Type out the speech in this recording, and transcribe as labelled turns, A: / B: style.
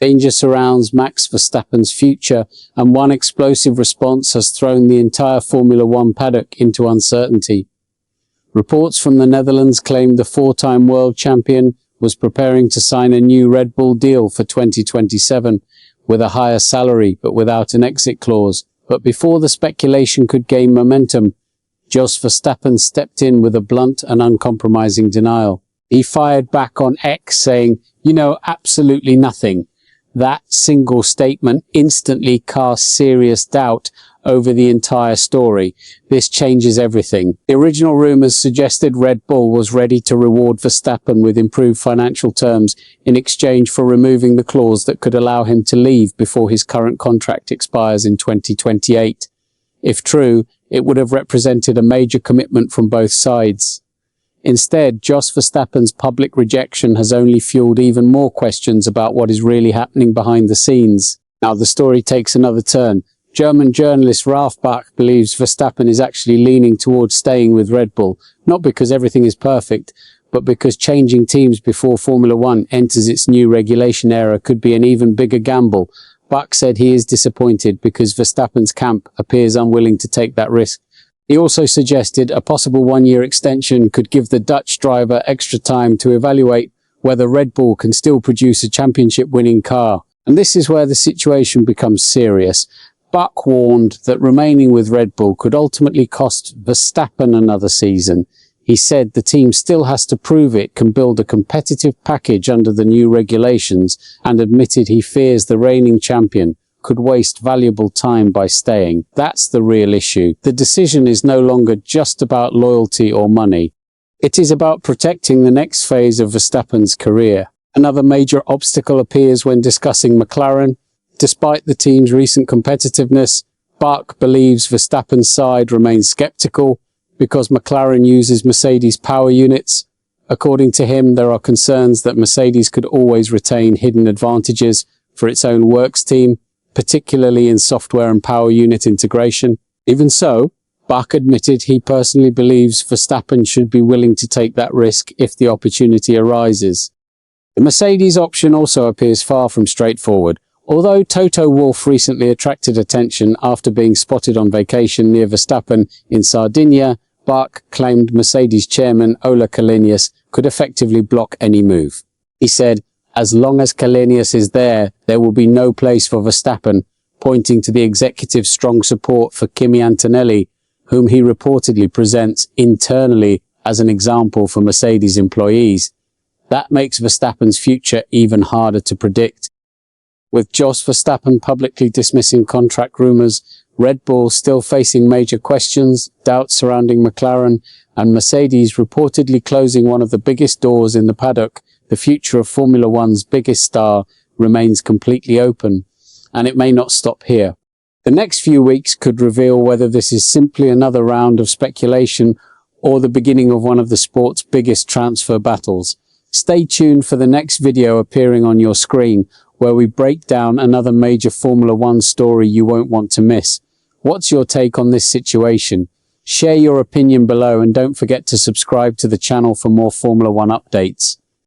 A: Danger surrounds Max Verstappen's future, and one explosive response has thrown the entire Formula One paddock into uncertainty. Reports from the Netherlands claim the four-time world champion was preparing to sign a new Red Bull deal for 2027 with a higher salary but without an exit clause. But before the speculation could gain momentum, JOS Verstappen stepped in with a blunt and uncompromising denial. He fired back on X saying, "You know absolutely nothing." That single statement instantly cast serious doubt over the entire story. This changes everything. The original rumours suggested Red Bull was ready to reward Verstappen with improved financial terms in exchange for removing the clause that could allow him to leave before his current contract expires in 2028. If true, it would have represented a major commitment from both sides. Instead, JOS Verstappen's public rejection has only fueled even more questions about what is really happening behind the scenes. Now the story takes another turn. German journalist Ralf Bach believes Verstappen is actually leaning towards staying with Red Bull, not because everything is perfect, but because changing teams before Formula One enters its new regulation era could be an even bigger gamble. Bach said he is disappointed because Verstappen's camp appears unwilling to take that risk. He also suggested a possible one-year extension could give the Dutch driver extra time to evaluate whether Red Bull can still produce a championship-winning car. And this is where the situation becomes serious. Bach warned that remaining with Red Bull could ultimately cost Verstappen another season. He said the team still has to prove it can build a competitive package under the new regulations, and admitted he fears the reigning champion could waste valuable time by staying. That's the real issue. The decision is no longer just about loyalty or money. It is about protecting the next phase of Verstappen's career. Another major obstacle appears when discussing McLaren. Despite the team's recent competitiveness, Bach believes Verstappen's side remains skeptical because McLaren uses Mercedes power units. According to him, there are concerns that Mercedes could always retain hidden advantages for its own works team, particularly in software and power unit integration. Even so, Bach admitted he personally believes Verstappen should be willing to take that risk if the opportunity arises. The Mercedes option also appears far from straightforward. Although Toto Wolff recently attracted attention after being spotted on vacation near Verstappen in Sardinia, Bach claimed Mercedes chairman Ola Källenius could effectively block any move. He said, "As long as Källenius is there will be no place for Verstappen," pointing to the executive's strong support for Kimi Antonelli, whom he reportedly presents internally as an example for Mercedes employees. That makes Verstappen's future even harder to predict. With JOS Verstappen publicly dismissing contract rumours, Red Bull still facing major questions, doubts surrounding McLaren, and Mercedes reportedly closing one of the biggest doors in the paddock, the future of Formula One's biggest star remains completely open, and it may not stop here. The next few weeks could reveal whether this is simply another round of speculation or the beginning of one of the sport's biggest transfer battles. Stay tuned for the next video appearing on your screen, where we break down another major Formula One story you won't want to miss. What's your take on this situation? Share your opinion below and don't forget to subscribe to the channel for more Formula One updates.